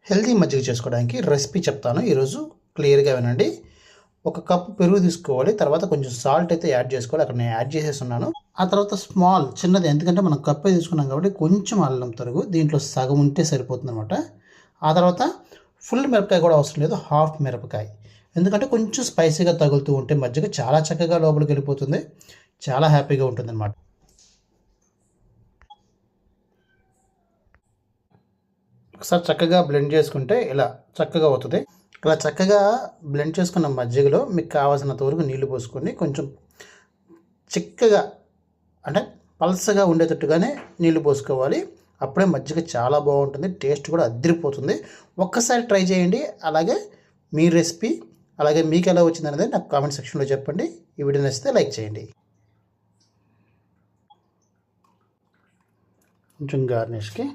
Healthy మజ్జిగ చేసుకోవడానికి recipe చెప్తాను ఈరోజు, క్లియర్గా వినండి. ఒక కప్పు పెరుగు తీసుకోవాలి, తర్వాత కొంచెం సాల్ట్ అయితే యాడ్ చేసుకోవాలి. అక్కడ నేను యాడ్ చేసేస్తున్నాను. ఆ తర్వాత స్మాల్ చిన్నది, ఎందుకంటే మనం కప్పే తీసుకున్నాం కాబట్టి కొంచెం అల్లం తరుగు దీంట్లో సగం ఉంటే సరిపోతుంది అనమాట. ఆ తర్వాత ఫుల్ మిరపకాయ కూడా అవసరం లేదు, హాఫ్ మిరపకాయ, ఎందుకంటే కొంచెం స్పైసీగా తగులుతూ ఉంటే మజ్జిగ చాలా చక్కగా లోపలికి వెళ్ళిపోతుంది, చాలా హ్యాపీగా ఉంటుంది అనమాట. ఒకసారి చక్కగా బ్లెండ్ చేసుకుంటే ఇలా చక్కగా అవుతుంది. ఇలా చక్కగా బ్లెండ్ చేసుకున్న మజ్జిగలో మీకు కావాల్సినంత వరకు నీళ్లు పోసుకొని కొంచెం చిక్కగా, అంటే పల్సగా ఉండేటట్టుగానే నీళ్లు పోసుకోవాలి. అప్పుడే మజ్జిగ చాలా బాగుంటుంది, టేస్ట్ కూడా అదిరిపోతుంది. ఒక్కసారి ట్రై చేయండి. అలాగే మీ రెసిపీ, అలాగే మీకు ఎలా వచ్చింది అనేది నాకు కామెంట్ సెక్షన్లో చెప్పండి. ఈ వీడియో నచ్చితే లైక్ చేయండి. కొంచెం గార్నిష్కి